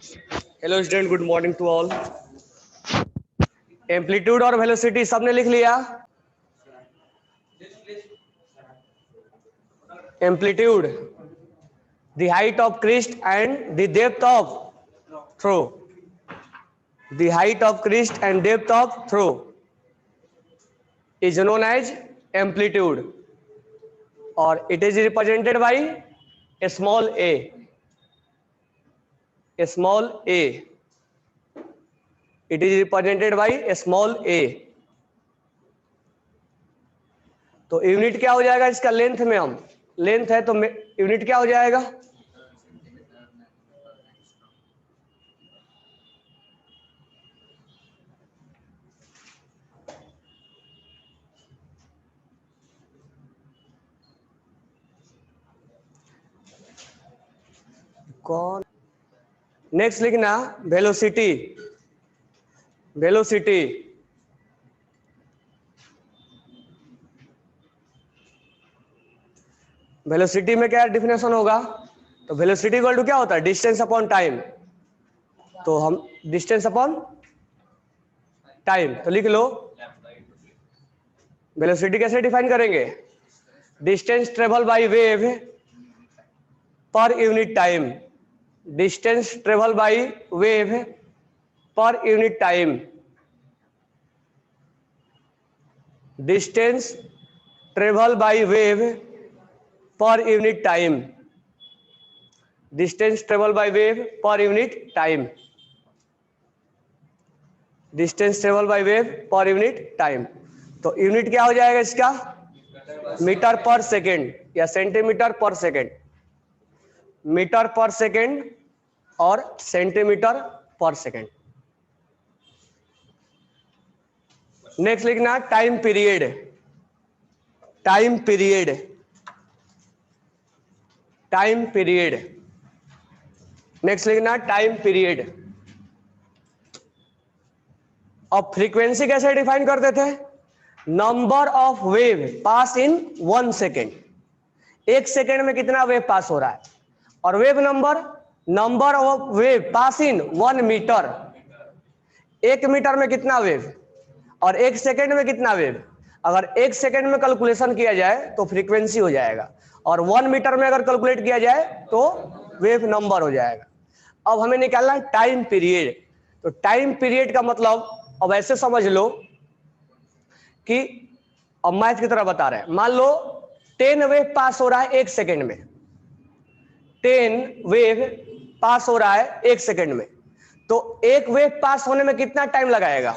Hello student, good morning to all. Amplitude और velocity सबने लिख लिया? Amplitude, the height of crest and the depth of trough, the height of crest and depth of trough is known as amplitude or it is represented by a small a, small a, it is represented by a small a। तो unit क्या हो जाएगा इसका? Length में हम length है तो unit क्या हो जाएगा? कौन नेक्स्ट लिखना? वेलोसिटी, वेलोसिटी वेलोसिटी में क्या डिफिनेशन होगा? तो वेलोसिटी इक्वल टू क्या होता है? Distance upon time. तो हम डिस्टेंस अपॉन टाइम तो लिख लो। वेलोसिटी कैसे डिफाइन करेंगे? Distance travel by wave per unit time, distance travel by wave per unit time, distance travel by wave per unit time, distance travel by wave per unit time, distance travel by wave per unit time. तो unit क्या हो जाएगा इसका? Metre per second या centimetre per second, metre per second और centimetre per second. Next लिखना time period, time period, time period. Next लिखना time period. अब फ्रीक्वेंसी कैसे डिफाइन करते थे? Number of wave pass in 1 second, एक सेकेंड में कितना वेव पास हो रहा है। और wave number, number of wave pass in 1 metre, एक मीटर में कितना वेव और एक सेकेंड में कितना वेव। अगर एक सेकेंड में कैलकुलेशन किया जाए तो फ्रीक्वेंसी हो जाएगा, और 1 मीटर में अगर कैलकुलेट किया जाए तो वेव नंबर हो जाएगा। अब हमें निकालना है टाइम पीरियड। तो टाइम पीरियड का मतलब अब ऐसे समझ लो कि अब मैथ की तरह बता रहे हैं। मान लो 10 वेव पास हो रहा है एक सेकेंड में, 10 वेव पास हो रहा है एक सेकेंड में। तो एक वेव पास होने में कितना टाइम लगाएगा?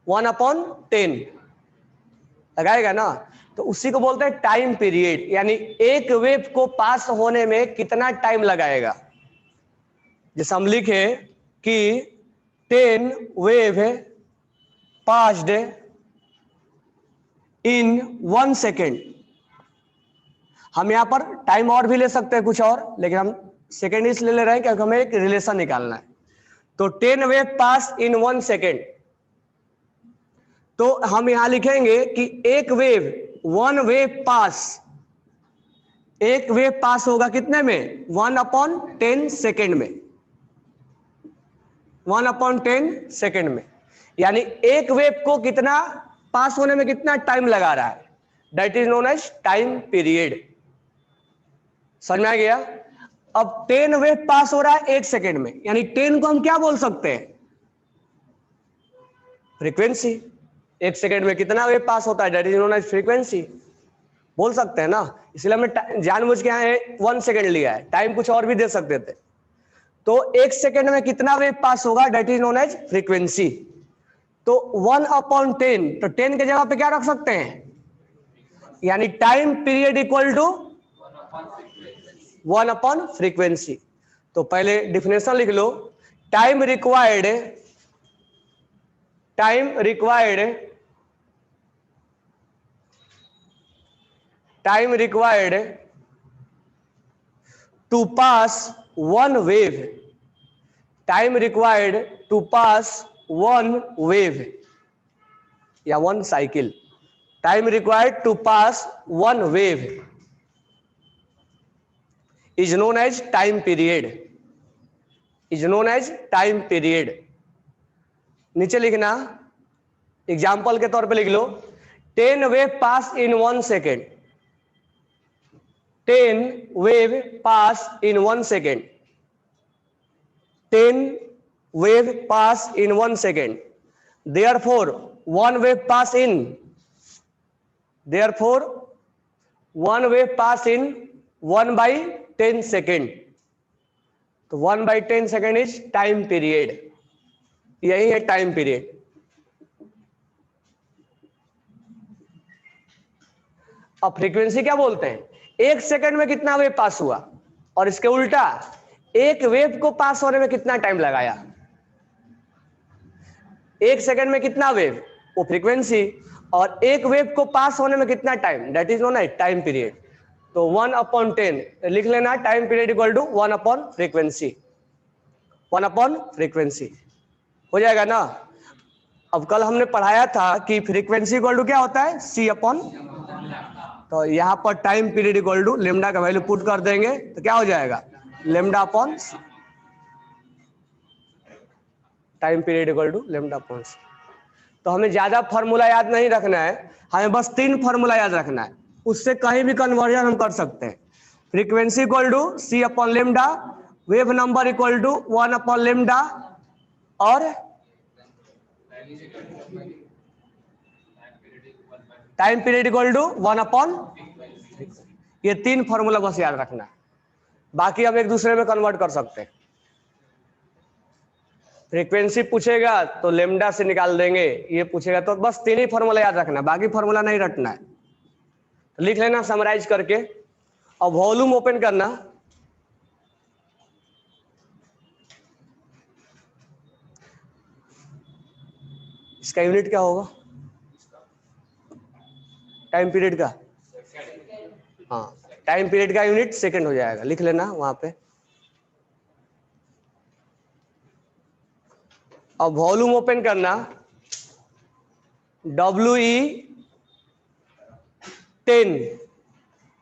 1/10 लगाएगा ना। तो उसी को बोलते हैं टाइम पीरियड, यानी एक वेव को पास होने में कितना टाइम लगाएगा। जैसे हम लिखे कि 10 वेव पास्ड इन 1 सेकेंड। हम यहां पर टाइम और भी ले सकते हैं कुछ और, लेकिन हम सेकेंड इसलिए ले रहे हैं क्योंकि हमें एक रिलेशन निकालना है। तो 10 वेव पास इन 1 सेकेंड, तो हम यहां लिखेंगे कि एक वेव, 1 वेव पास, एक वेव पास होगा कितने में? 1/10 सेकेंड में, 1/10 सेकेंड में। यानी एक वेव को कितना पास होने में कितना टाइम लगा रहा है, that is known as time period. समझ में आ गया? अब 10 वेव पास हो रहा है एक सेकेंड में, यानी 10 को हम क्या बोल सकते हैं? फ्रीक्वेंसी। एक सेकेंड में कितना वेव पास होता है, that is known as frequency. बोल सकते हैं ना, इसलिए हमने जानबूझ के यहाँ 1 सेकेंड लिया है, टाइम कुछ और भी दे सकते थे। तो एक सेकेंड में कितना वेव पास होगा, that is known as frequency. तो 1/10, तो 10 के जगह पे क्या रख सकते हैं? यानी टाइम पीरियड इक्वल टू 1/फ्रीक्वेंसी। तो पहले डिफिनेशन लिख लो। Time required, time required, time required to pass 1 wave, time required to pass 1 wave या 1 cycle, time required to pass 1 wave is known as time period. Is known as time period. नीचे लिखना, example के तौर पे लिख लो, 10 wave pass in 1 second, 10 wave pass in 1 second, 10 wave pass in 1 second, therefore 1 wave pass in, therefore 1 wave pass in 1/10 second, तो 1/10 second is time period, यही है टाइम पीरियड। अब फ्रीक्वेंसी क्या बोलते हैं, 1 सेकंड में कितना वेव पास हुआ, और इसके उल्टा एक वेव को पास होने में कितना टाइम लगाया। 1 सेकंड में कितना वेव, वो फ्रीक्वेंसी, और एक वेव को पास होने में कितना time, that is known as time period. तो 1/10 लिख लेना, टाइम पीरियड इक्वल टू 1/फ्रीक्वेंसी, 1/फ्रीक्वेंसी हो जाएगा ना। अब कल हमने पढ़ाया था कि फ्रीक्वेंसी इक्वल टू क्या होता है, C अपॉन, तो यहां पर time period equal to lambda का वैल्यू पुट कर देंगे तो क्या हो जाएगा, lambda upon C, time period equal to lambda upon C। तो हमें ज्यादा फॉर्मूला याद नहीं रखना है, हमें बस 3 फॉर्मूला याद रखना है, उससे कहीं भी कन्वर्जन हम कर सकते हैं। Frequency equal to C upon lambda, wave number equal to 1/लेमडा, और टाइम पीरियड इक्वल टू 1/, ये 3 फॉर्मूला बस याद रखना है, बाकी हम एक दूसरे में कन्वर्ट कर सकते हैं। फ्रीक्वेंसी पूछेगा तो लेमडा से निकाल देंगे, ये पूछेगा तो बस 3 ही फॉर्मूला याद रखना, बाकी फॉर्मूला नहीं रटना है। तो लिख लेना समराइज करके, और वॉल्यूम ओपन करना, इसका यूनिट क्या होगा, टाइम पीरियड का, हाँ टाइम पीरियड का यूनिट सेकंड हो जाएगा, लिख लेना वहां पे। अब वॉल्यूम ओपन करना, WE10,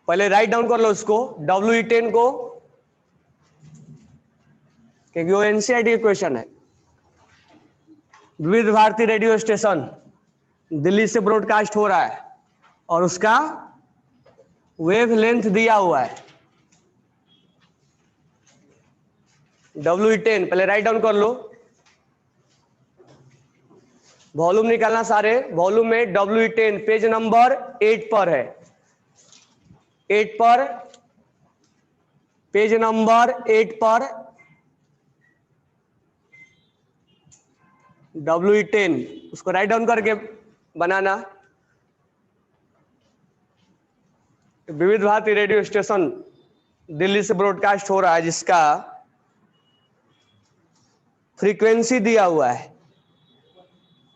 पहले राइट डाउन कर लो उसको, WE10 को, क्योंकि वो एनसीईआरटी क्वेश्चन है। विविध भारती रेडियो स्टेशन दिल्ली से ब्रॉडकास्ट हो रहा है, और उसका वेव लेंथ दिया हुआ है WE10, पहले राइट डाउन कर लो। वॉल्यूम निकालना सारे, वॉल्यूम में WE10 पेज नंबर 8 पर है, 8 पर, पेज नंबर 8 पर WE10, उसको राइट डाउन करके बनाना। विविध भारती रेडियो स्टेशन दिल्ली से ब्रॉडकास्ट हो रहा है, जिसका फ्रीक्वेंसी दिया हुआ है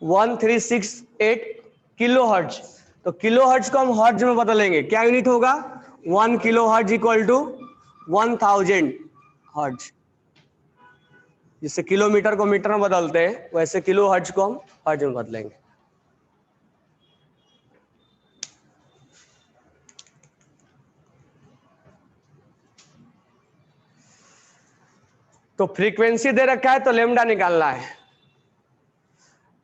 1368 किलो हर्ट्ज, तो किलो हर्ट्ज को हम हर्ट्ज में बदलेंगे, क्या यूनिट होगा, 1 kilohertz equal to 1000 hertz. जिससे किलोमीटर को मीटर में बदलते हैं, वैसे किलो हर्ट्ज को हम हर्ट्ज में बदलेंगे। तो फ्रीक्वेंसी दे रखा है तो लेमडा निकालना है,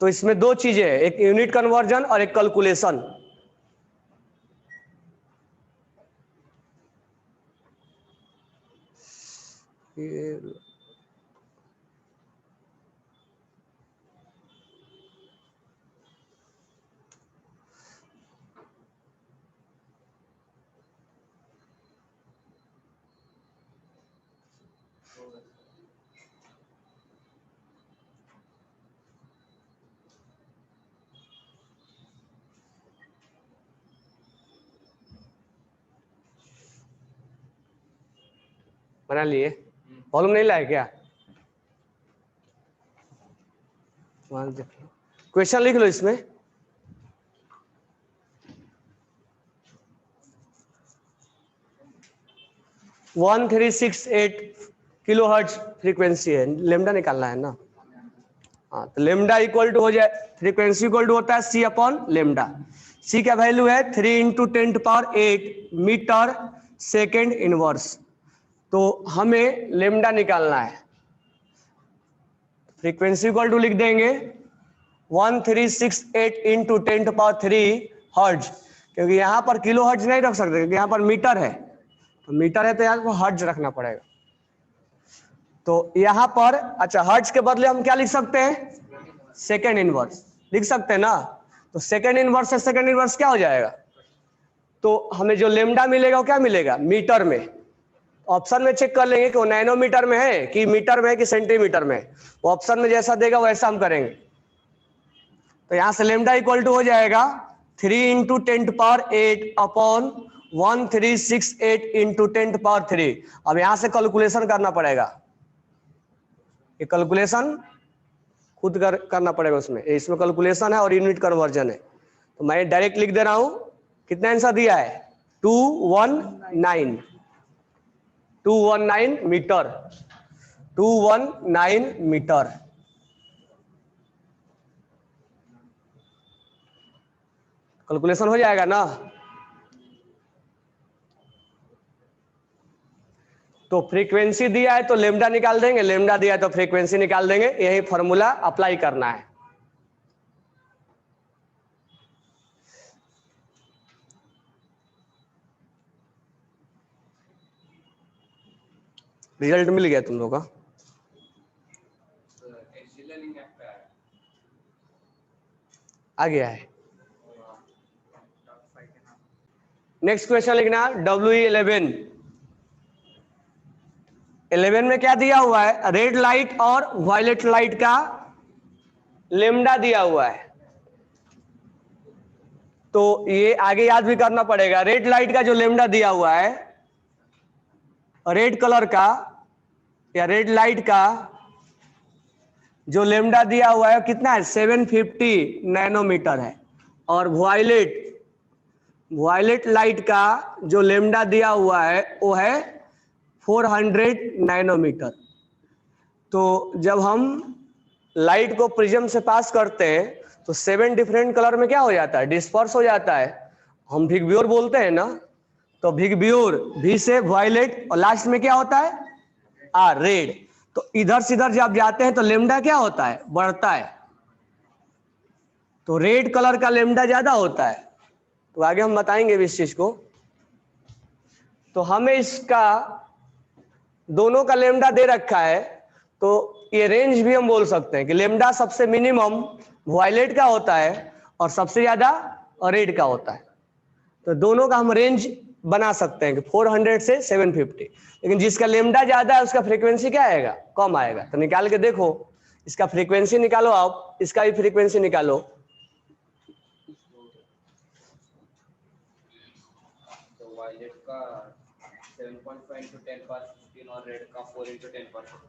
तो इसमें 2 चीजें है, एक यूनिट कन्वर्जन और एक कैलकुलेशन। बना लिए, वॉल्यूम नहीं लाए क्या, क्वेश्चन लिख लो इसमें। वन 1368 किलो हर्ट्ज फ्रीक्वेंसी है, लेमडा निकालना है ना। हाँ, तो लेमडा इक्वल टू हो जाए, फ्रीक्वेंसी इक्वल टू होता है C अपॉन लेमडा। C का वैल्यू है 3 × 10⁸ मीटर सेकेंड इनवर्स। तो हमें लेमडा निकालना है, फ्रीक्वेंसी इक्वल टू लिख देंगे 1368 इंटू 10⁻³ हर्ट्ज, क्योंकि यहाँ पर किलो हर्ट्ज नहीं रख सकते क्योंकि यहाँ पर मीटर है, तो मीटर है तो यहाँ पर हर्ट्ज रखना पड़ेगा। तो यहाँ पर अच्छा हर्ट्ज के बदले हम क्या लिख सकते हैं, सेकेंड इनवर्स लिख सकते हैं ना। तो सेकेंड इनवर्स से सेकेंड इनवर्स क्या हो जाएगा, तो हमें जो लेमडा मिलेगा वो क्या मिलेगा, मीटर में। ऑप्शन में चेक कर लेंगे कि वो नैनोमीटर में है कि मीटर में है कि सेंटीमीटर में, वो ऑप्शन में जैसा देगा वैसा हम करेंगे। तो यहां से लेमडा इक्वल टू हो जाएगा 3 × 10⁸ अपॉन 1368 इंटू 10⁻³। अब यहां से कैलकुलेशन करना पड़ेगा, ये कैलकुलेशन खुद करना पड़ेगा, इसमें कैलकुलेशन है और यूनिट कन्वर्जन है। तो मैं डायरेक्ट लिख दे रहा हूं, कितना आंसर दिया है 219 मीटर, 219 मीटर। कैलकुलेशन हो जाएगा ना। तो फ्रीक्वेंसी दिया है तो लेमडा निकाल देंगे, लेमडा दिया है तो फ्रीक्वेंसी निकाल देंगे, यही फॉर्मूला अप्लाई करना है। रिजल्ट मिल गया तुम लोग का, आ गया है। नेक्स्ट क्वेश्चन लिखना WE11। 11 में क्या दिया हुआ है, रेड लाइट और वायलेट लाइट का लेमडा दिया हुआ है। तो ये आगे याद भी करना पड़ेगा, रेड लाइट का जो लेमडा दिया हुआ है, रेड कलर का या रेड लाइट का जो लेमडा दिया हुआ है कितना है 750 नैनोमीटर है, और वायलेट लाइट का जो लेमडा दिया हुआ है वो है 400 नैनोमीटर। तो जब हम लाइट को प्रिज्म से पास करते हैं तो 7 डिफरेंट कलर में क्या हो जाता है, डिस्पर्स हो जाता है। हम विग्योर बोलते हैं ना, तो विग्योर भी से वायलेट और लास्ट में क्या होता है रेड। तो इधर से इधर जब जाते हैं तो लेमडा क्या होता है, बढ़ता है। तो रेड कलर का लेमडा ज्यादा होता है, तो आगे हम बताएंगे इस चीज को। तो हमें इसका दोनों का लेमडा दे रखा है, तो ये रेंज भी हम बोल सकते हैं कि लेमडा सबसे मिनिमम वायलेट का होता है और सबसे ज्यादा रेड का होता है। तो दोनों का हम रेंज बना सकते हैं कि 400 से 750। लेकिन जिसका लेमडा ज्यादा है उसका फ्रीक्वेंसी क्या आएगा, कम आएगा। तो निकाल के देखो, इसका फ्रीक्वेंसी निकालो आप, इसका भी फ्रीक्वेंसी निकालो। तो वायलेट का 7.5 × 10⁻15 और रेड का 4 × 10⁻15।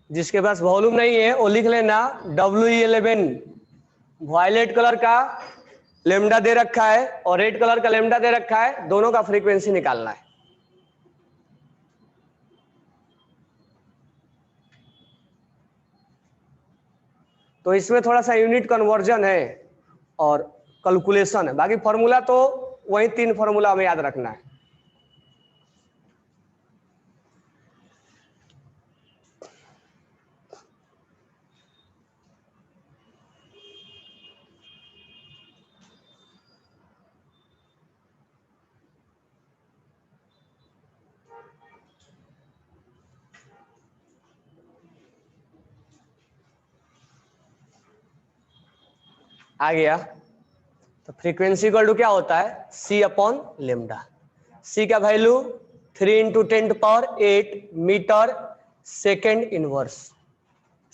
जिसके पास वॉल्यूम नहीं है वो लिख लेना WE11। वायलेट कलर का लेमडा दे रखा है और रेड कलर का लेमडा दे रखा है, दोनों का फ्रीक्वेंसी निकालना है। तो इसमें थोड़ा सा यूनिट कन्वर्जन है और कैलकुलेशन है, बाकी फॉर्मूला तो वही 3 फॉर्मूला हमें याद रखना है। आ गया। तो फ्रीक्वेंसी इक्वल टू क्या होता है C/लेमडा। C का value 3 × 10⁸ metre second inverse.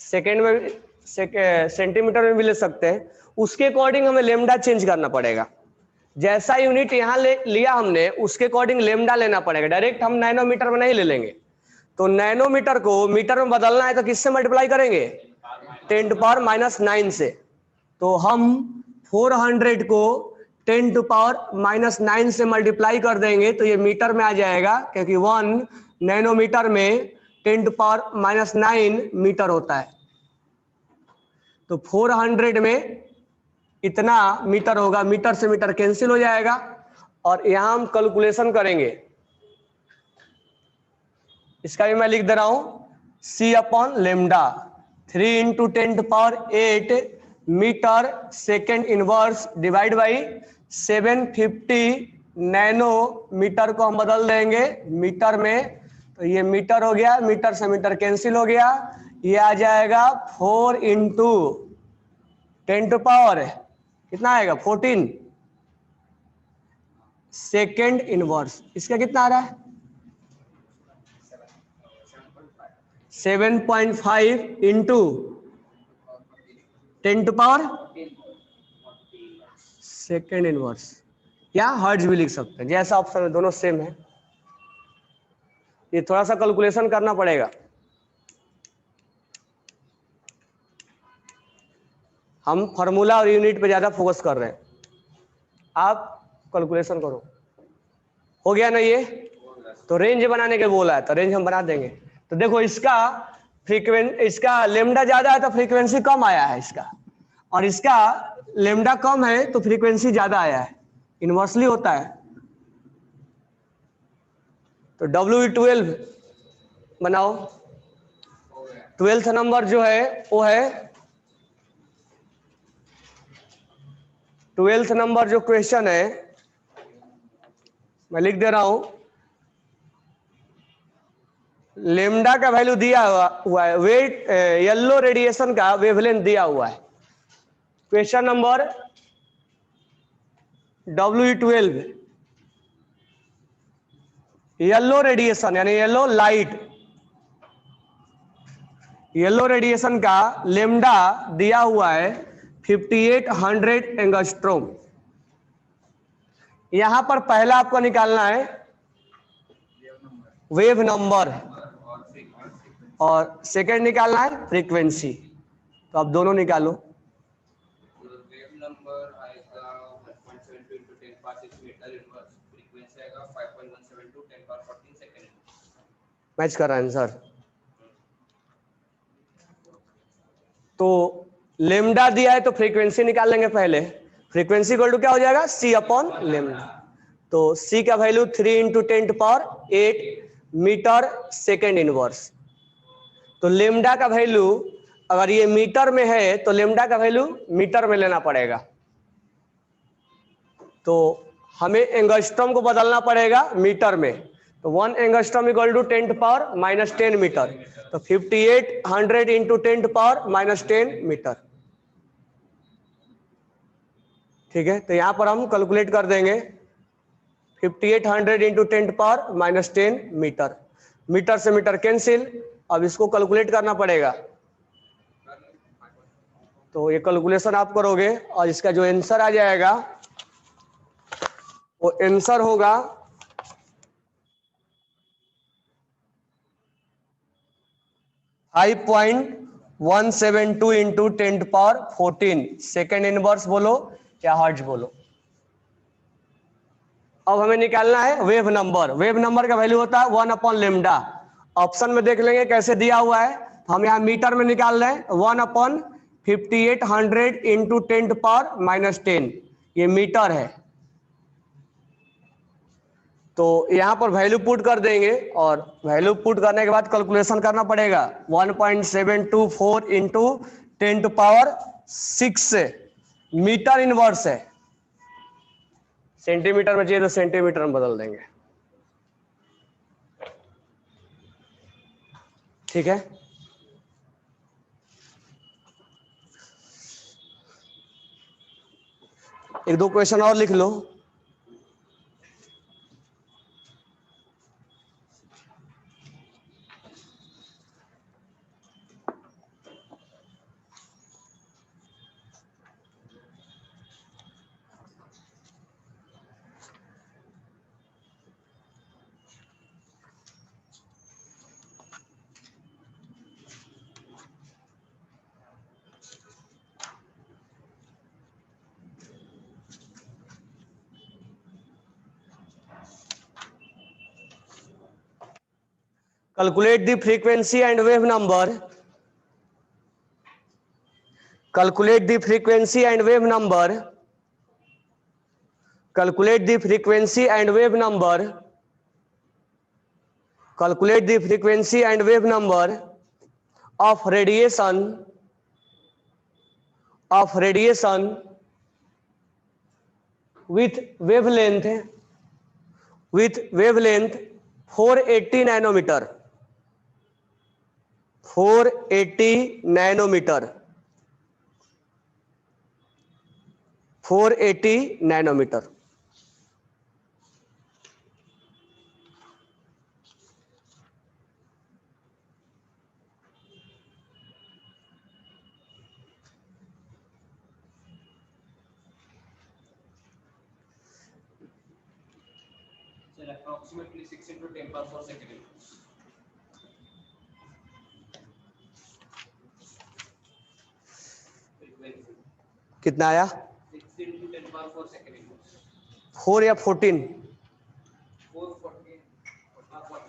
Second में सेंटीमीटर में भी ले सकते हैं, उसके अकॉर्डिंग हमें लेमडा चेंज करना पड़ेगा। जैसा यूनिट यहाँ लिया हमने उसके अकॉर्डिंग लेमडा लेना पड़ेगा, डायरेक्ट हम नैनोमीटर में नहीं ले लेंगे। तो नैनोमीटर को मीटर में बदलना है तो किससे मल्टीप्लाई करेंगे 10⁻⁹ से। तो हम 400 को 10⁻⁹ से मल्टीप्लाई कर देंगे तो ये मीटर में आ जाएगा, क्योंकि 1 नैनोमीटर में 10⁻⁹ मीटर होता है। तो 400 में इतना मीटर होगा, मीटर से मीटर कैंसिल हो जाएगा, और यहां हम कैलकुलेशन करेंगे। इसका भी मैं लिख दे रहा हूं, C upon lambda 3 into 10⁸ metre second inverse divide by 750 nanometre को हम बदल देंगे मीटर में, तो ये मीटर हो गया, मीटर से मीटर कैंसिल हो गया, ये आ जाएगा 4 इंटू 10⁻, कितना आएगा 14 सेकेंड इनवर्स। इसका कितना आ रहा है 7.5 इंटू 10⁻, सेकेंड इनवर्स, या हर्ट्ज भी लिख सकते हैं, जैसा ऑप्शन है, दोनों सेम है। ये थोड़ा सा कैलकुलेशन करना पड़ेगा। हम फार्मूला और यूनिट पे ज्यादा फोकस कर रहे हैं, आप कैलकुलेशन करो। हो गया ना ये? तो रेंज बनाने के बोला है, तो रेंज हम बना देंगे। तो देखो इसका इसका लेमडा ज्यादा है तो फ्रीक्वेंसी कम आया है इसका, और इसका लेमडा कम है तो फ्रीक्वेंसी ज्यादा आया है, इनवर्सली होता है। तो W12 बनाओ। 12th नंबर जो है वो है, 12th नंबर जो क्वेश्चन है मैं लिख दे रहा हूं, लेमडा का वैल्यू दिया हुआ है, वेट येलो रेडिएशन का वेवलेंथ दिया हुआ है। Question number W12 yellow radiation यानी येलो लाइट, येलो रेडिएशन का लेमडा दिया हुआ है 5800 एंगस्ट्रोम। यहां पर पहला आपको निकालना है वेव नंबर और सेकंड निकालना है फ्रीक्वेंसी। तो आप दोनों निकालो। वेव नंबर आएगा 1.72 into 10⁻6 मीटर इनवर्स, फ्रीक्वेंसी आएगा 5.172 10⁻14 सेकंड। मैच कर रहा है आंसर। तो लेमडा दिया है तो फ्रीक्वेंसी निकाल लेंगे पहले। फ्रीक्वेंसी इक्वल टू क्या हो जाएगा C अपॉन लेमडा। तो C का value 3 into 10⁸ metre second inverse. तो लेमडा का वैल्यू अगर ये मीटर में है तो लेमडा का वैल्यू मीटर में लेना पड़ेगा, तो हमें एंगस्ट्रॉम को बदलना पड़ेगा मीटर में। तो 1 एंगस्ट्रॉम इक्वल टू 10⁻⁻10 मीटर, तो 5800 इंटू 10⁻⁻10 मीटर। ठीक है, तो यहां पर हम कैलकुलेट कर देंगे 5800 इंटू 10⁻⁻10 मीटर। मीटर से मीटर कैंसिल, अब इसको कैलकुलेट करना पड़ेगा। तो ये कैलकुलेशन आप करोगे और इसका जो आंसर आ जाएगा वो आंसर होगा 5.172 इंटू 10⁻14 सेकेंड इनवर्स बोलो या हर्ट्ज बोलो। अब हमें निकालना है वेव नंबर। वेव नंबर का वैल्यू होता है 1 अपॉन लेमडा। ऑप्शन में देख लेंगे कैसे दिया हुआ है, तो हम यहाँ मीटर में निकाल रहे हैं 1 अपॉन 5800 इंटू 10⁻⁻10, ये मीटर है। तो यहां पर वैल्यू पुट कर देंगे और वैल्यू पुट करने के बाद कैलकुलेशन करना पड़ेगा। 1.724 इंटू 10⁻6 मीटर इनवर्स है, सेंटीमीटर में चाहिए तो सेंटीमीटर में बदल देंगे। ठीक है, एक दो क्वेश्चन और लिख लो। Calculate the frequency and wave number calculate the frequency and wave number, calculate the frequency and wave number, calculate the frequency and wave number of radiation with wavelength 480 nanometer, 480 nanometer, 480 nanometer. Sir, approximately 6 into 10 power 4 second. Frequency. कितना आया? 6 into 10 power 4 second. 4 या 14? 440. 40.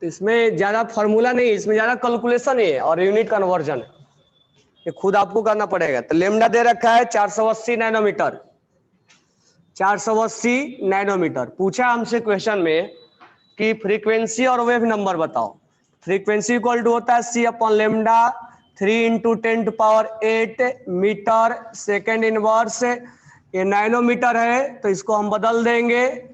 इसमें ज्यादा formula नहीं, इसमें ज्यादा calculation है और यूनिट कन्वर्जन है, ये खुद आपको करना पड़ेगा। तो लेमडा दे रखा है 480 नैनोमीटर, 480 नैनोमीटर। पूछा हमसे क्वेश्चन में कि फ्रीक्वेंसी और वेव नंबर बताओ। फ्रीक्वेंसी इक्वल टू होता है C upon lambda 3 into 10 power 8 metre second inverse. ये नैनोमीटर है तो इसको हम बदल देंगे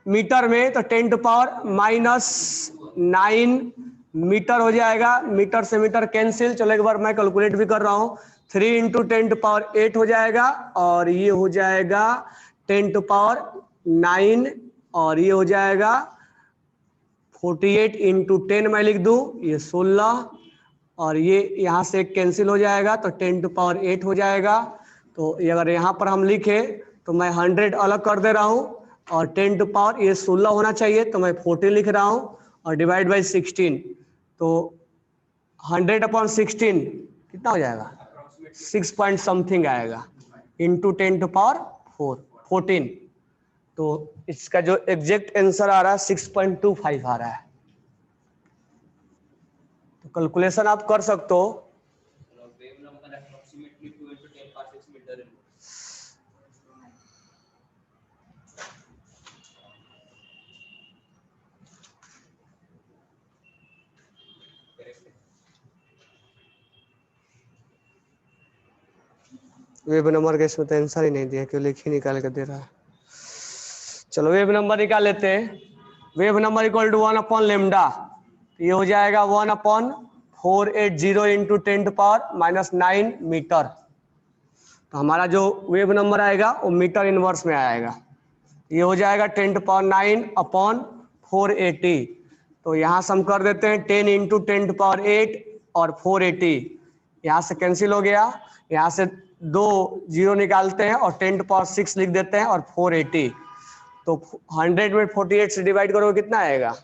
मीटर में, तो 10 पावर -9 मीटर हो जाएगा। मीटर से मीटर कैंसिल। चलो एक बार मैं कैलकुलेट भी कर रहा हूं। 3 इंटू 10 पावर 8 हो जाएगा और ये हो जाएगा 10 पावर 9 और ये हो जाएगा 48 इंटू 10 मैं लिख दूं, ये 16 और ये यहाँ से कैंसिल हो जाएगा तो 10 पावर 8 हो जाएगा। तो ये अगर यहाँ पर हम लिखे तो मैं 100 अलग कर दे रहा हूँ और 10 पावर ये 16 होना चाहिए तो मैं 40 लिख रहा हूँ और डिवाइड बाई 16, तो 100 अपॉन 16 कितना हो जाएगा? 6 पॉइंट समथिंग आएगा इंटू 10 पावर 14। तो इसका जो एग्जैक्ट आंसर आ रहा है 6.25 आ रहा है। तो कैलकुलेशन आप कर सकते हो। Wave number approximately 2 into 10 power 6 meter. Web number का इसमें तो आंसर ही नहीं दिया, क्यों लिख ही निकाल कर दे रहा है। चलो वेब नंबर निकाल लेते हैं। Wave number equal to 1 upon lambda, ये हो जाएगा 1 अपॉन 480 इंटू 10 पावर -9 मीटर। तो हमारा जो वेब नंबर आएगा वो मीटर इनवर्स में आएगा। ये हो जाएगा 10 पावर 9 अपॉन 480। तो यहाँ से हम कर देते हैं 10 इंटू 10 पावर 8 और 480, यहाँ से कैंसिल हो गया। यहाँ से 2 जीरो निकालते हैं और 10 पावर 6 लिख देते हैं और 480। तो 100 में 48 से डिवाइड करोगे कितना आएगा?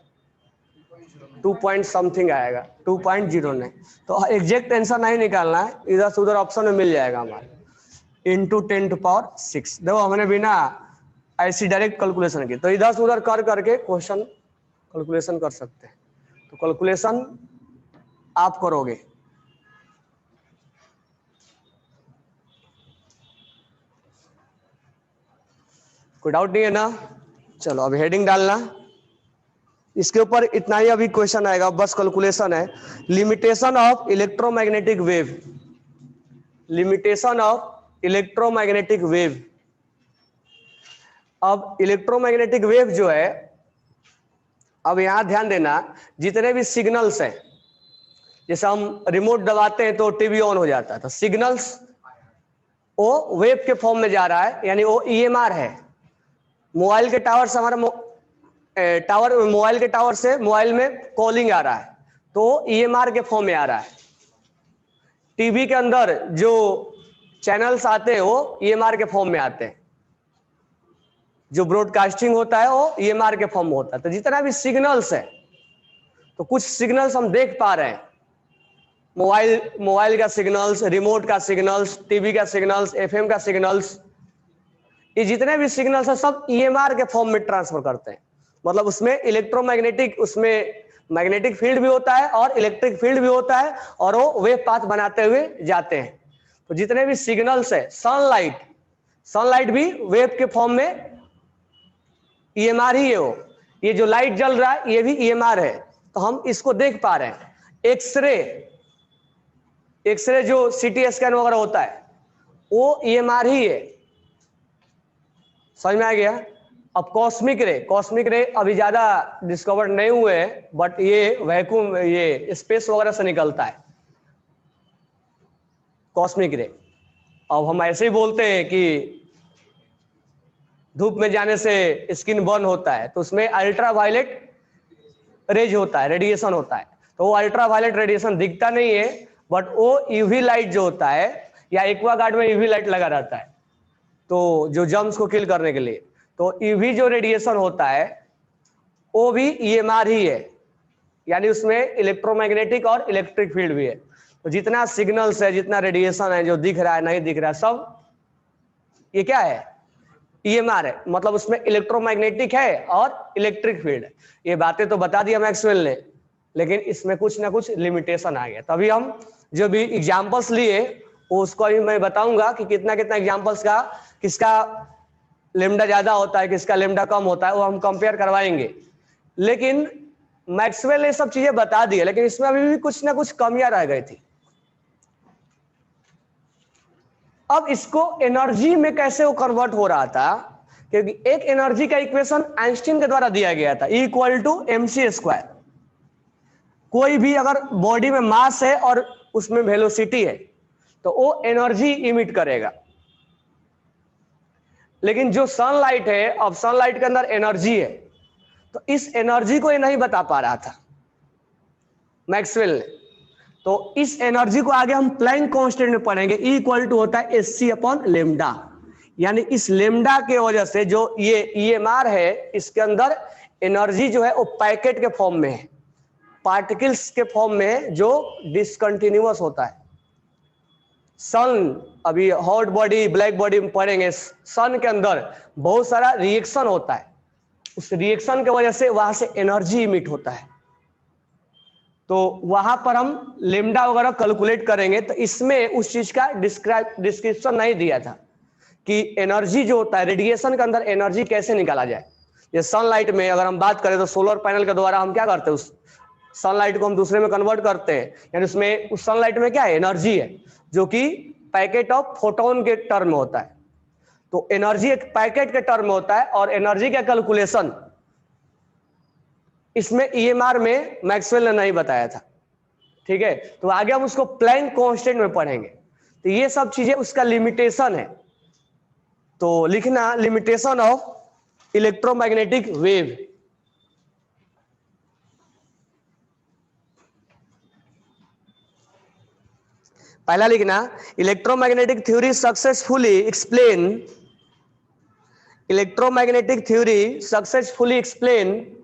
2 पॉइंट समथिंग आएगा, 2.0 नहीं। तो एग्जैक्ट आंसर नहीं निकालना है, इधर से उधर ऑप्शन में मिल जाएगा हमारे। इंटू 10 पावर 6 देखो हमने बिना ऐसी डायरेक्ट कैलकुलेशन की, तो इधर से उधर कर करके क्वेश्चन कैलकुलेशन कर सकते हैं। तो कैलकुलेशन आप करोगे। कोई डाउट नहीं है ना? चलो अब हेडिंग डालना, इसके ऊपर इतना ही अभी क्वेश्चन आएगा, बस कैलकुलेशन है। Limitation of electromagnetic wave, limitation of electromagnetic wave. अब इलेक्ट्रोमैग्नेटिक वेव जो है, अब यहां ध्यान देना, जितने भी सिग्नल्स हैं, जैसे हम रिमोट दबाते हैं तो टीवी ऑन हो जाता है, तो सिग्नल्स वो वेव के फॉर्म में जा रहा है, यानी वो ईएमआर है। मोबाइल के टावर से हमारा मोबाइल के टावर से मोबाइल में कॉलिंग आ रहा है तो ईएमआर के फॉर्म में आ रहा है। टीवी के अंदर जो चैनल्स आते हैं वो ईएमआर के फॉर्म में आते हैं। जो ब्रॉडकास्टिंग होता है वो ईएमआर के फॉर्म में होता है। तो जितना भी सिग्नल्स है, तो कुछ सिग्नल्स हम देख पा रहे हैं मोबाइल का सिग्नल्स, रिमोट का सिग्नल्स, टीवी का सिग्नल्स, एफएम का सिग्नल्स, ये जितने भी सिग्नल्स है सब ईएमआर के फॉर्म में ट्रांसफर करते हैं। मतलब उसमें इलेक्ट्रोमैग्नेटिक, उसमें मैग्नेटिक फील्ड भी होता है और इलेक्ट्रिक फील्ड भी होता है, और वो वेव पाथ बनाते हुए जाते हैं। तो जितने भी सिग्नल्स है, सनलाइट भी वेव के फॉर्म में ईएमआर ही है वो। ये जो लाइट जल रहा है ये भी ईएमआर है, तो हम इसको देख पा रहे हैं। एक्सरे जो सीटी स्कैन वगैरह होता है वो ईएमआर ही है। समझ में आ गया? अब कॉस्मिक रे अभी ज्यादा डिस्कवर नहीं हुए हैं, बट ये वैक्यूम, ये स्पेस वगैरह से निकलता है कॉस्मिक रे। अब हम ऐसे ही बोलते हैं कि धूप में जाने से स्किन बर्न होता है, तो उसमें अल्ट्रावायलेट रेज होता है, रेडिएशन होता है। तो वो अल्ट्रावायलेट रेडिएशन दिखता नहीं है, बट वो यूवी लाइट जो होता है, या एक्वागार्ड में यूवी लाइट लगा रहता है तो जो जर्म्स को किल करने के लिए, तो यूवी जो रेडिएशन होता है वो भी ईएमआर ही है, यानी उसमें इलेक्ट्रोमैग्नेटिक और इलेक्ट्रिक फील्ड भी है। तो जितना सिग्नल्स है, जितना रेडिएशन है, जो दिख रहा है नहीं दिख रहा है, सब ये क्या है? ईएमआर है। मतलब उसमें इलेक्ट्रोमैग्नेटिक है और इलेक्ट्रिक फील्ड है। ये बातें तो बता दिया मैक्सवेल ने, लेकिन इसमें कुछ ना कुछ लिमिटेशन आ गया। तभी हम जो भी एग्जांपल्स लिए उसको भी मैं बताऊंगा कि कितना कितना एग्जांपल्स का, किसका लेमडा ज्यादा होता है, किसका लेमडा कम होता है, वो हम कंपेयर करवाएंगे। लेकिन मैक्सवेल ने सब चीजें बता दी है, लेकिन इसमें अभी भी कुछ ना कुछ कमियां रह गई थी। अब इसको एनर्जी में कैसे वो कन्वर्ट हो रहा था, क्योंकि एक एनर्जी का इक्वेशन आइंस्टीन के द्वारा दिया गया था, E=mc²। कोई भी अगर बॉडी में मास है और उसमें वेलोसिटी है तो वो एनर्जी इमिट करेगा। लेकिन जो सनलाइट है, अब सनलाइट के अंदर एनर्जी है, तो इस एनर्जी को ये नहीं बता पा रहा था मैक्सवेल ने। तो इस एनर्जी को आगे हम प्लैंक कांस्टेंट में पढ़ेंगे। E होता है hc/λ, यानी इस लेमडा के वजह से जो ये ईएमआर है, इसके अंदर एनर्जी जो है वो पैकेट के फॉर्म में है, पार्टिकल्स के फॉर्म में है, जो डिसकंटिन्यूअस होता है। सन, अभी हॉट बॉडी, ब्लैक बॉडी में पढ़ेंगे, सन के अंदर बहुत सारा रिएक्शन होता है, उस रिएक्शन की वजह से वहां से एनर्जी इमिट होता है। तो वहां पर हम लेमडा वगैरह कैलकुलेट करेंगे। तो इसमें उस चीज का डिस्क्रिप्शन नहीं दिया था कि एनर्जी जो होता है, रेडिएशन के अंदर एनर्जी कैसे निकाला जाए। ये सनलाइट में अगर हम बात करें तो सोलर पैनल के द्वारा हम क्या करते हैं, उस सनलाइट को हम दूसरे में कन्वर्ट करते हैं, यानी उसमें उस सनलाइट में क्या है, एनर्जी है, जो कि पैकेट ऑफ फोटोन के टर्म में होता है। तो एनर्जी एक पैकेट के टर्म में होता है, और एनर्जी का कैलकुलेशन इसमें ईएमआर में मैक्सवेल ने नहीं बताया था। ठीक है, तो आगे हम उसको प्लैंक कांस्टेंट में पढ़ेंगे। तो ये सब चीजें उसका लिमिटेशन है। तो लिखना लिमिटेशन ऑफ इलेक्ट्रोमैग्नेटिक वेव। पहला लिखना, electromagnetic theory successfully explain, electromagnetic theory successfully explain,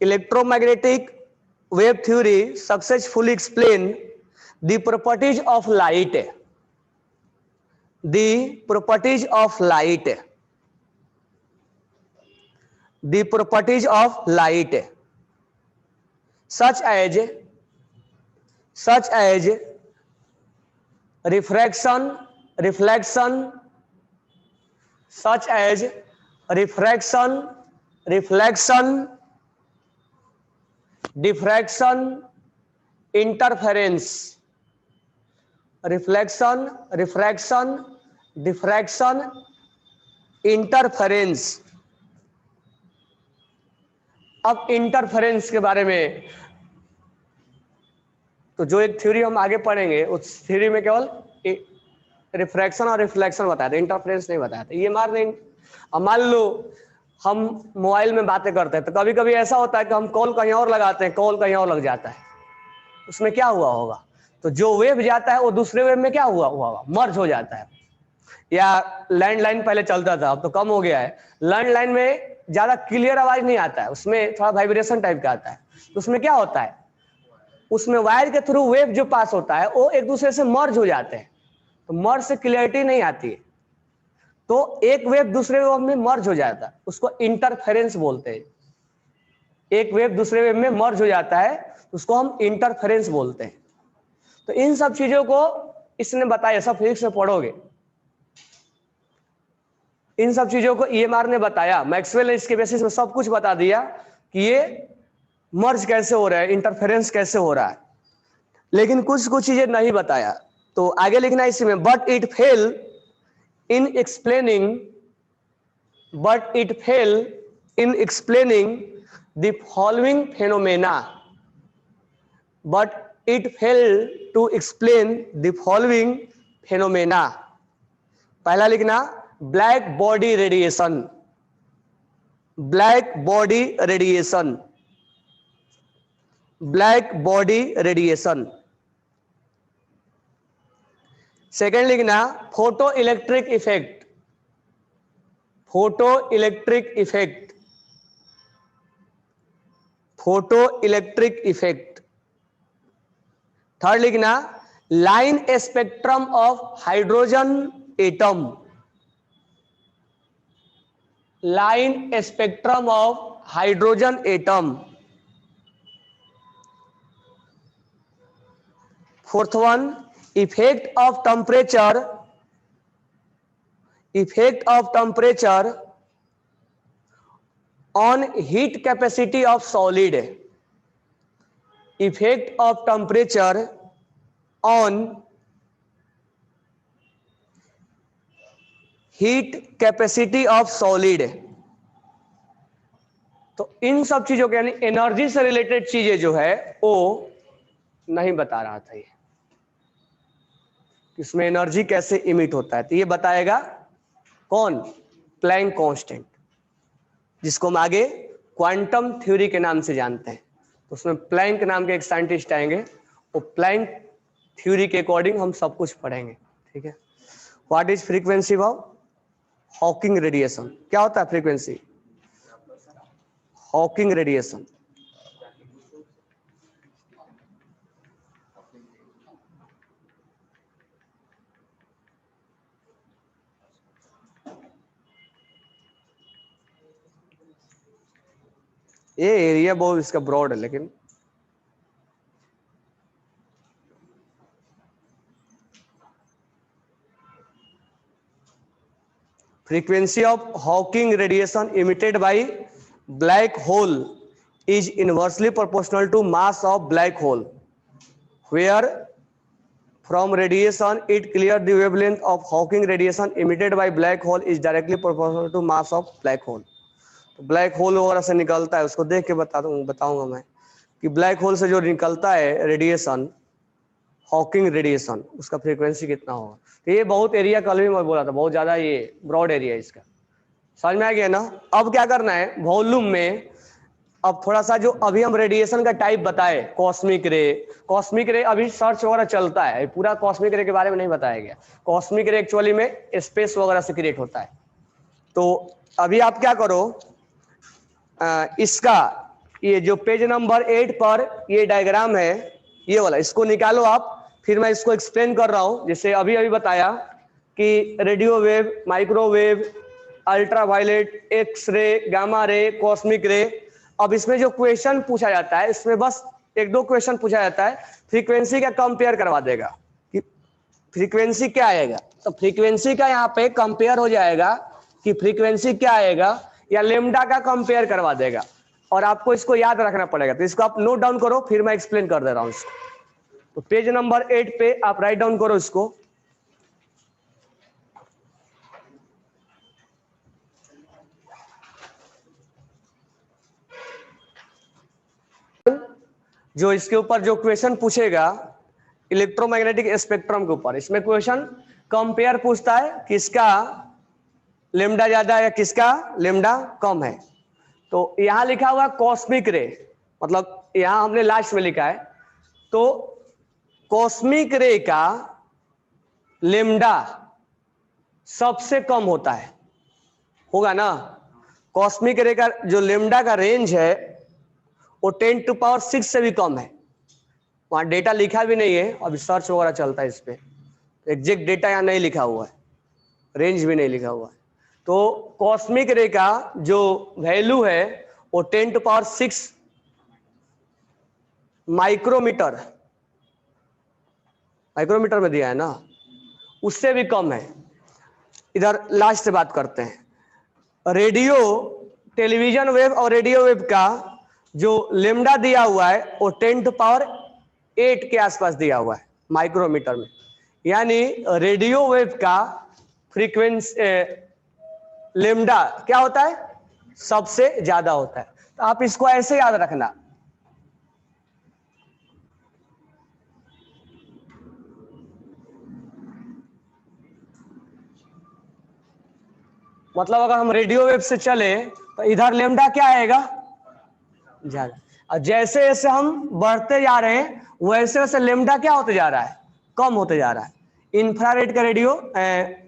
electromagnetic wave theory successfully explain the properties of light, the properties of light, the properties of light, such as refraction, such as reflection, diffraction, interference, refraction, diffraction, interference। अब interference के बारे में तो जो एक theory हम आगे पढ़ेंगे, उस थ्योरी में केवल रिफ्रैक्शन और रिफ्लेक्शन बताया था, इंटरफेरेंस नहीं बताया था। ये मार नहीं। अब मान लो हम मोबाइल में बातें करते हैं, तो कभी कभी ऐसा होता है कि हम कॉल कहीं और लगाते हैं, कॉल कहीं और लग जाता है, उसमें क्या हुआ होगा, तो जो वेव जाता है वो दूसरे वेव में क्या हुआ होगा, मर्ज हो जाता है। या लैंडलाइन पहले चलता था, अब तो कम हो गया है। लैंडलाइन में ज्यादा क्लियर आवाज नहीं आता है, उसमें थोड़ा वाइब्रेशन टाइप का आता है। तो उसमें क्या होता है, उसमें वायर के थ्रू वेव जो पास होता है वो एक दूसरे से मर्ज हो जाते हैं, तो मर्ज से क्लियरिटी नहीं आती है, तो एक वेव दूसरे वेव में मर्ज हो जाता है, उसको इंटरफेरेंस बोलते हैं। एक वेव दूसरे वेव में मर्ज हो जाता है, उसको हम इंटरफेरेंस बोलते हैं। तो इन सब चीजों को इसने बताया, सब फिजिक्स में पढ़ोगे, इन सब चीजों को ईएमआर ने बताया, मैक्सवेल ने इसके बेसिस में सब कुछ बता दिया कि ये मर्ज कैसे हो रहा है, इंटरफेरेंस कैसे हो रहा है, लेकिन कुछ कुछ चीजें नहीं बताया। तो आगे लिखना है इसमें, but it fail in explaining the following phenomena, but it failed to explain the following phenomena। पहला लिखना black body radiation, black body radiation, black body radiation. Second लिखना photo electric effect, photo electric effect, photo electric effect. Third लिखना line spectrum of hydrogen atom, line spectrum of hydrogen atom. Fourth one effect of temperature, effect of temperature on heat capacity of solid, effect of temperature on heat capacity of solid. तो इन सब चीजों के यानी energy से related चीजें जो है वो नहीं बता रहा था ये, इसमें एनर्जी कैसे इमिट होता है, तो ये बताएगा कौन, प्लैंक कांस्टेंट, जिसको हम आगे क्वांटम थ्योरी के नाम से जानते हैं। तो उसमें प्लैंक नाम के एक साइंटिस्ट आएंगे, वो प्लैंक थ्योरी के अकॉर्डिंग हम सब कुछ पढ़ेंगे, ठीक है। What is frequency of Hawking radiation, क्या होता है फ्रीक्वेंसी, हॉकिंग रेडिएशन। ये एरिया बहुत इसका ब्रॉड है, लेकिन frequency of Hawking radiation emitted by black hole is inversely proportional to mass of black hole, where from radiation it clear the wavelength of Hawking radiation emitted by black hole is directly proportional to mass of black hole। तो black hole वगैरह से निकलता है, उसको देख के बताऊंगा मैं कि ब्लैक होल से जो निकलता है रेडिएशन, हॉकिंग रेडिएशन, उसका फ्रीक्वेंसी कितना होगा। तो ये बहुत एरिया कल भी मैं बोला था, बहुत ज्यादा ये ब्रॉड एरिया है इसका, समझ में आ गया ना। अब क्या करना है वॉल्यूम में, अब थोड़ा सा जो अभी हम रेडिएशन का टाइप बताए, कॉस्मिक रे, कॉस्मिक रे अभी सर्च वगैरह चलता है, पूरा कॉस्मिक रे के बारे में नहीं बताया गया। कॉस्मिक रे एक्चुअली में स्पेस वगैरह से क्रिएट होता है। तो अभी आप क्या करो, इसका ये जो पेज नंबर 8 पर ये डायग्राम है ये वाला, इसको निकालो आप, फिर मैं इसको एक्सप्लेन कर रहा हूं। जैसे अभी अभी बताया कि radio wave, microwave, ultraviolet, X ray, gamma ray, cosmic रे। अब इसमें जो क्वेश्चन पूछा जाता है, इसमें बस एक दो क्वेश्चन पूछा जाता है, फ्रीक्वेंसी का कंपेयर करवा देगा कि फ्रीक्वेंसी क्या आएगा। तो फ्रीक्वेंसी का यहाँ पे कंपेयर हो जाएगा कि फ्रीक्वेंसी क्या आएगा, या लेमडा का कंपेयर करवा देगा, और आपको इसको याद रखना पड़ेगा। तो इसको आप नोट डाउन करो, फिर मैं एक्सप्लेन कर दे रहा हूं इसको। तो पेज नंबर 8 पे आप राइट डाउन करो इसको। जो इसके ऊपर जो क्वेश्चन पूछेगा इलेक्ट्रोमैग्नेटिक स्पेक्ट्रम के ऊपर, इसमें क्वेश्चन कंपेयर पूछता है किसका लेमडा ज्यादा है या किसका लेमडा कम है। तो यहां लिखा हुआ कॉस्मिक रे, मतलब यहां हमने लास्ट में लिखा है, तो कॉस्मिक रे का लेमडा सबसे कम होता है, होगा ना। कॉस्मिक रे का जो लेमडा का रेंज है वो 10⁶ से भी कम है। वहाँ डेटा लिखा भी नहीं है, अभी सर्च वगैरह चलता है इस पे, एग्जैक्ट डेटा यहाँ नहीं लिखा हुआ है, रेंज भी नहीं लिखा हुआ है। तो कॉस्मिक रे का जो वैल्यू है वो 10⁶ माइक्रोमीटर में दिया है ना, उससे भी कम है। इधर लास्ट से बात करते हैं। रेडियो टेलीविजन वेव और रेडियो वेव का जो लेमडा दिया हुआ है वो 10⁸ के आसपास दिया हुआ है माइक्रोमीटर में, यानी रेडियो वेव का फ्रीक्वेंसी लेमडा क्या होता है, सबसे ज्यादा होता है। तो आप इसको ऐसे याद रखना, मतलब अगर हम रेडियो वेव से चले तो इधर लेमडा क्या आएगा, ज्यादा, और जैसे जैसे हम बढ़ते जा रहे हैं वैसे वैसे लेमडा क्या होते जा रहा है, कम होते जा रहा है। इंफ्रारेड का रेडियो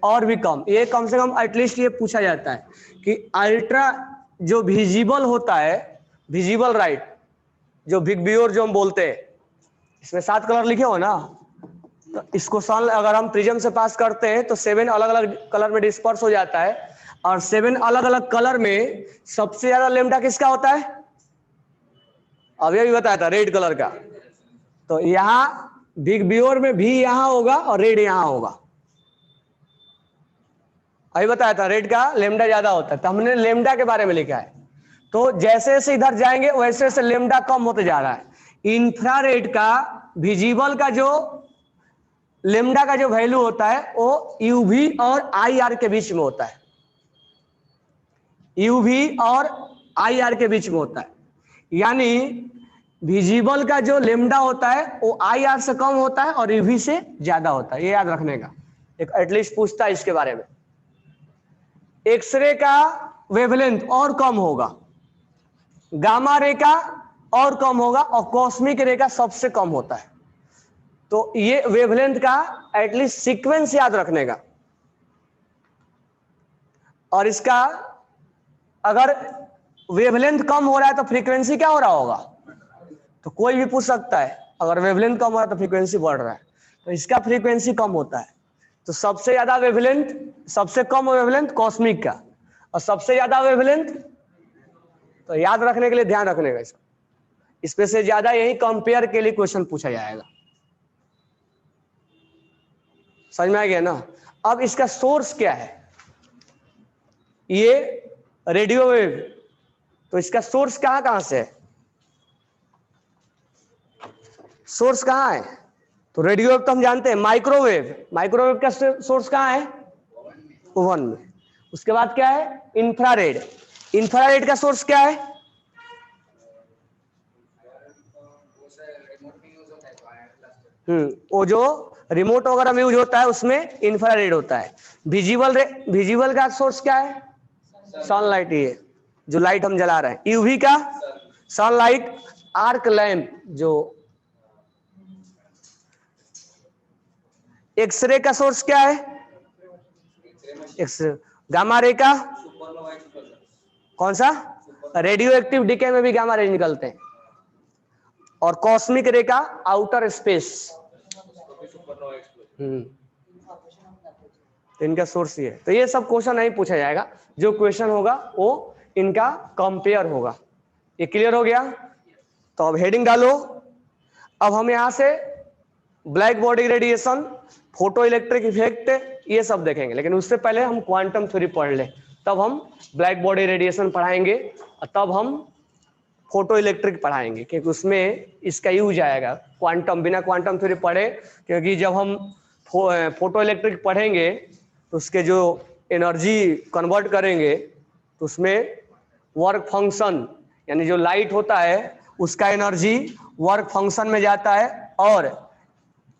और भी कम, ये कम से कम एटलीस्ट ये पूछा जाता है कि अल्ट्रा जो विजिबल होता है, विजिबल लाइट जो बिग ब्योर जो हम बोलते हैं, इसमें 7 कलर लिखे हो ना, तो इसको सन अगर हम प्रिज्म से पास करते हैं तो 7 अलग अलग कलर में डिस्पर्स हो जाता है, और 7 अलग अलग कलर में सबसे ज्यादा लेमडा किसका होता है, अभी अभी बताया था रेड कलर का। तो यहाँ बिग ब्योर में भी यहाँ होगा और रेड यहाँ होगा, अभी बताया था रेड का लेमडा ज्यादा होता है, तो हमने लेमडा के बारे में लिखा है। तो जैसे जैसे इधर जाएंगे वैसे वैसे लेमडा कम होते जा रहा है। इंफ्रारेड का विजिबल का जो लेमडा का जो वैल्यू होता है वो यूवी और आईआर के बीच में होता है, यूवी और आईआर के बीच में होता है, यानी विजिबल का जो लेमडा होता है वो आईआर से कम होता है और यूवी से ज्यादा होता है, ये याद रखने का, एक एटलीस्ट पूछता है इसके बारे में। एक्सरे का वेवलेंथ और कम होगा, गामा रे का और कम होगा, और कॉस्मिक रे का सबसे कम होता है। तो ये वेवलेंथ का एटलीस्ट सीक्वेंस याद रखने का, और इसका अगर वेवलेंथ कम हो रहा है तो फ्रीक्वेंसी क्या हो रहा होगा, तो कोई भी पूछ सकता है, अगर वेवलेंथ कम हो रहा है तो फ्रीक्वेंसी बढ़ रहा है, तो इसका फ्रीक्वेंसी कम होता है। तो सबसे ज्यादा वेवलेंथ, सबसे कम वेवलेंथ कॉस्मिक का, और सबसे ज्यादा वेवलेंथ, तो याद रखने के लिए ध्यान रखने का इसको, इसमें से ज्यादा यही कंपेयर के लिए क्वेश्चन पूछा जाएगा। समझ में आ गया ना। अब इसका सोर्स क्या है, ये रेडियो वेव, तो इसका सोर्स कहां कहां से है, सोर्स कहां है, तो रेडियो वेव तो हम जानते हैं, माइक्रोवेव, माइक्रोवेव का सोर्स कहां है, ओवन में। उसके बाद क्या है, इंफ्रारेड, इंफ्रारेड का सोर्स क्या है, वो जो रिमोट वगैरह में यूज होता है उसमें इंफ्रारेड होता है। विजिबल का सोर्स क्या है, सनलाइट, ये जो लाइट हम जला रहे हैं। यूवी का सनलाइट, आर्क लैंप जो। एक्सरे का सोर्स क्या है, एक्सरे। गामा रे का कौन सा, रेडियो एक्टिव डीके में भी गामा रे निकलते हैं। और कॉस्मिक रे का आउटर स्पेस, तो इनका सोर्स ये है। तो ये सब क्वेश्चन नहीं पूछा जाएगा, जो क्वेश्चन होगा वो इनका कंपेयर होगा। ये क्लियर हो गया। तो अब हेडिंग डालो। अब हम यहां से black body radiation, photo electric effect, ये सब देखेंगे, लेकिन उससे पहले हम क्वांटम थ्योरी पढ़ ले, तब हम ब्लैक बॉडी रेडिएशन पढ़ाएंगे और तब हम फोटो इलेक्ट्रिक पढ़ाएंगे, क्योंकि उसमें इसका यूज आएगा। क्वांटम, बिना क्वांटम थ्योरी पढ़े, क्योंकि जब हम फोटो इलेक्ट्रिक पढ़ेंगे तो उसके जो एनर्जी कन्वर्ट करेंगे तो उसमें वर्क फंक्शन, यानी जो लाइट होता है उसका एनर्जी वर्क फंक्शन में जाता है और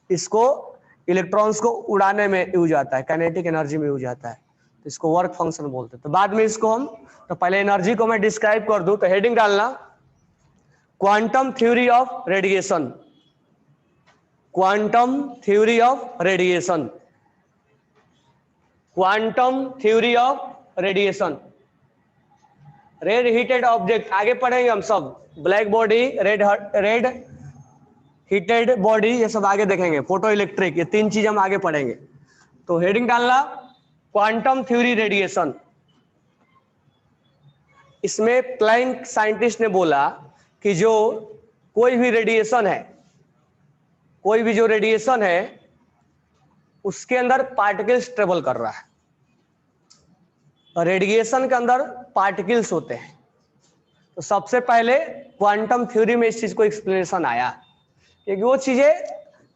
इसको इलेक्ट्रॉन्स को उड़ाने में यूज आता है, काइनेटिक एनर्जी में यूज आता है, तो इसको वर्क फंक्शन बोलते हैं। तो बाद में इसको हम, तो पहले एनर्जी को मैं डिस्क्राइब कर दूं, तो हेडिंग डालना quantum theory of radiation, quantum theory of radiation, quantum theory of radiation. Red heated object आगे पढ़ेंगे हम सब, black body, red heated body, ये सब आगे देखेंगे, फोटो इलेक्ट्रिक, ये 3 चीज हम आगे पढ़ेंगे। तो हेडिंग डालना क्वांटम थ्योरी रेडिएशन। इसमें प्लैंक साइंटिस्ट ने बोला कि जो कोई भी रेडिएशन है, कोई भी जो रेडिएशन है उसके अंदर पार्टिकल्स ट्रेवल कर रहा है। रेडिएशन के अंदर पार्टिकल्स होते हैं। तो सबसे पहले क्वांटम थ्योरी में इस चीज को एक्सप्लेनेशन आया, क्योंकि वो चीजें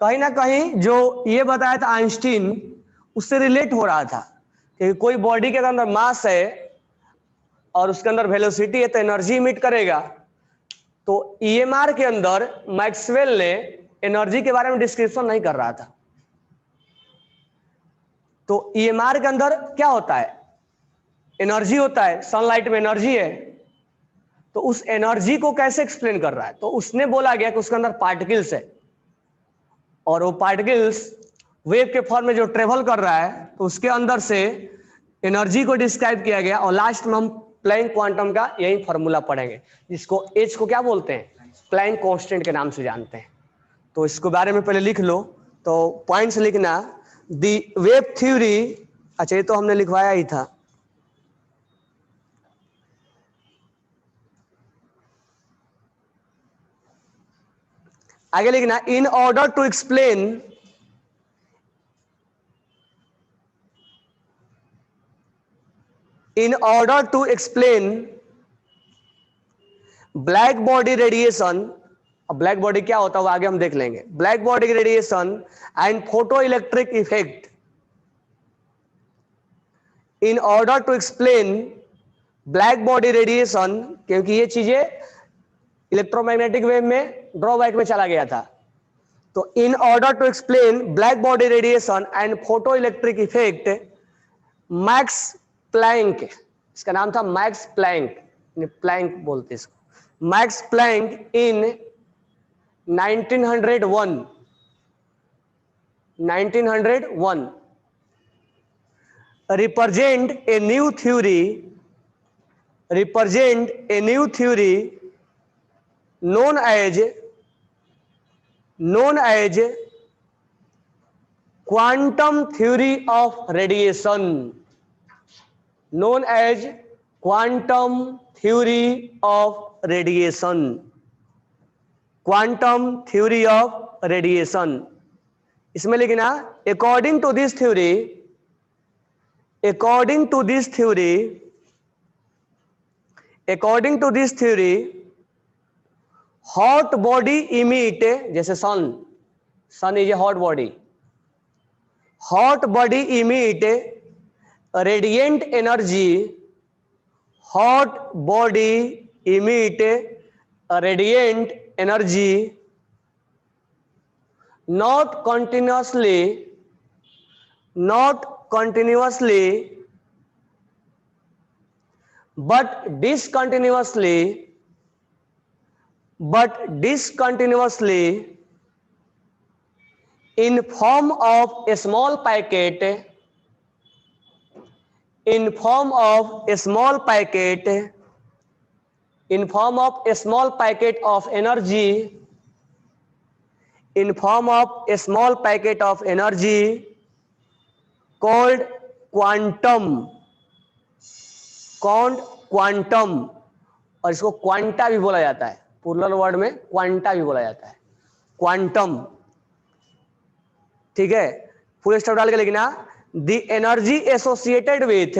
कहीं ना कहीं जो ये बताया था आइंस्टीन, उससे रिलेट हो रहा था कि कोई बॉडी के अंदर मास है और उसके अंदर वेलोसिटी है तो एनर्जी इमिट करेगा। तो ईएमआर के अंदर मैक्सवेल ने एनर्जी के बारे में डिस्क्रिप्शन नहीं कर रहा था। तो ईएमआर के अंदर क्या होता है, एनर्जी होता है, सनलाइट में एनर्जी है। तो उस एनर्जी को कैसे एक्सप्लेन कर रहा है, तो उसने बोला गया कि उसके अंदर पार्टिकल्स है और वो पार्टिकल्स वेव के फॉर्म में जो ट्रेवल कर रहा है, तो उसके अंदर से एनर्जी को डिस्क्राइब किया गया। और लास्ट में हम प्लैंक क्वांटम का यही फॉर्मूला पढ़ेंगे, जिसको एच को क्या बोलते हैं, प्लैंक कांस्टेंट के नाम से जानते हैं। तो इसके बारे में पहले लिख लो। तो पॉइंट्स लिखना, दी वेव थ्योरी, अच्छा ये तो हमने लिखवाया ही था। आगे लिखना, in order to explain black body radiation. अब ब्लैक बॉडी क्या होता है वो आगे हम देख लेंगे। Black body radiation and photo electric effect, in order to explain black body radiation, क्योंकि ये चीजें इलेक्ट्रोमैग्नेटिक वेव में ड्रॉबैक में चला गया था। तो in order to explain black body radiation and photo electric effect, Max Planck, इसका नाम था मैक्स प्लैंक, प्लैंक बोलते इसको, Max Planck in 1901 represent a new theory known as quantum theory of radiation, known as quantum theory of radiation, quantum theory of radiation। इसमें लिखना, according to this theory hot body emit, जैसे sun is a hot body emit radiant energy, hot body emit radiant energy not continuously but discontinuously in form of a small packet of energy, called quantum, और इसको quanta भी बोला जाता है, plural word में quanta भी बोला जाता है, क्वांटम। ठीक है, फुल स्टॉप डाल के लिखना, the energy associated with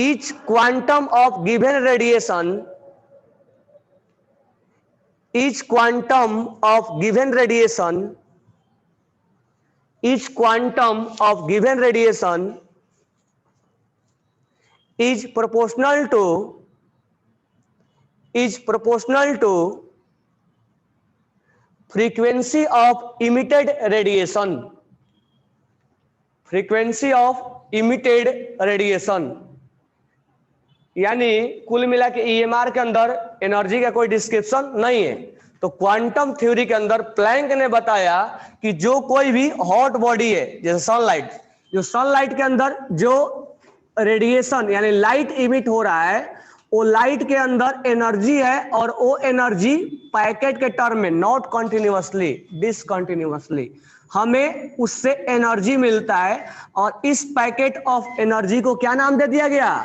each quantum of given radiation, is proportional to frequency of emitted radiation। यानी कुल मिला के ईएमआर के अंदर एनर्जी का कोई डिस्क्रिप्शन नहीं है। तो तो क्वांटम थ्योरी के अंदर प्लैंक ने बताया कि जो कोई भी हॉट बॉडी है, जैसे सनलाइट, जो सनलाइट के अंदर जो रेडिएशन यानी लाइट इमिट हो रहा है, वो लाइट के अंदर एनर्जी है, और वो एनर्जी पैकेट के टर्म में, नॉट कंटिन्यूअसली, डिसकंटिन्यूअसली हमें उससे एनर्जी मिलता है। और इस पैकेट ऑफ एनर्जी को क्या नाम दे दिया गया?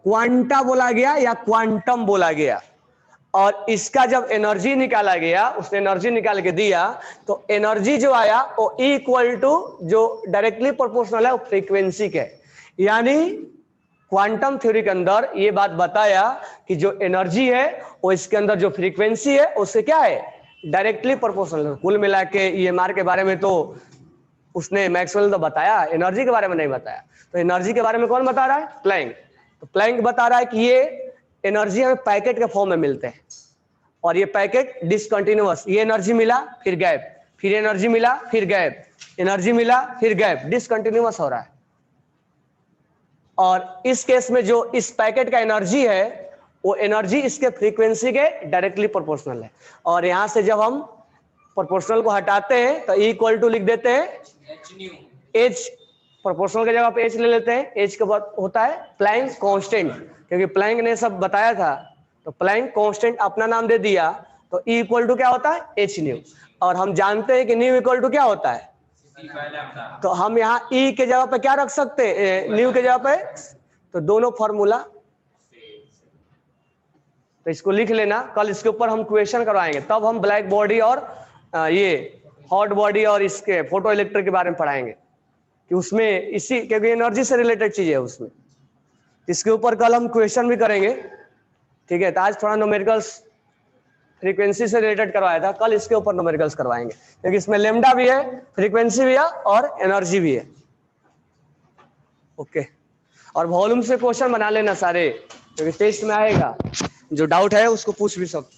क्वांटा बोला गया या क्वांटम बोला गया। और इसका जब एनर्जी निकाला गया, उसने एनर्जी निकाल के दिया, तो एनर्जी जो आया वो इक्वल टू जो डायरेक्टली प्रोपोर्शनल है वो फ्रीक्वेंसी के। यानी क्वांटम थ्योरी के अंदर ये बात बताया कि जो एनर्जी है वो इसके अंदर जो फ्रीक्वेंसी है उससे क्या है? Directly proportional. कुल मिला के ईएमआर के बारे में तो उसने मैक्सवेल तो बताया, एनर्जी के बारे में नहीं बताया। तो एनर्जी के बारे में कौन बता रहा है? प्लैंक। तो प्लैंक बता रहा है कि ये एनर्जी हमें पैकेट के फॉर्म में मिलते हैं, और ये पैकेट डिसकंटिन्यूअस, ये एनर्जी मिला फिर गैप, फिर एनर्जी मिला फिर गैप, एनर्जी मिला फिर गैप, डिसकंटिन्यूअस हो रहा है। और इस केस में जो इस पैकेट का एनर्जी है वो एनर्जी इसके फ्रीक्वेंसी के डायरेक्टली प्रोपोर्शनल है। और यहां से जब हम प्रोपोर्शनल को हटाते हैं तो इक्वल टू लिख देते हैं एच, प्रोपोर्शनल की जगह पे एच ले लेते हैं। एच के बाद होता है प्लैंक कांस्टेंट, क्योंकि प्लैंक ने सब बताया था, तो प्लैंक कांस्टेंट अपना नाम दे दिया। तो ई इक्वल टू क्या होता है? H new. और हम जानते हैं कि न्यू इक्वल टू क्या होता है, तो हम यहाँ ई के जगह पे क्या रख सकते हैं? न्यू के जगह पे। तो दोनों फॉर्मूला, तो इसको लिख लेना, कल इसके ऊपर हम क्वेश्चन करवाएंगे, तब हम ब्लैक बॉडी और ये हॉट बॉडी और इसके फोटो इलेक्ट्रिक के बारे में पढ़ाएंगे कि उसमें इसी, क्योंकि एनर्जी से रिलेटेड चीज है उसमें। इसके ऊपर कल हम क्वेश्चन भी करेंगे, ठीक है। तो आज थोड़ा न्यूमेरिकल्स फ्रीक्वेंसी से रिलेटेड करवाया था, कल इसके ऊपर न्यूमेरिकल्स करवाएंगे, क्योंकि इसमें लेमडा भी है, फ्रीक्वेंसी भी है और एनर्जी भी है। ओके, और वॉल्यूम से क्वेश्चन बना लेना सारे, क्योंकि टेस्ट में आएगा। जो डाउट है उसको पूछ भी सकते।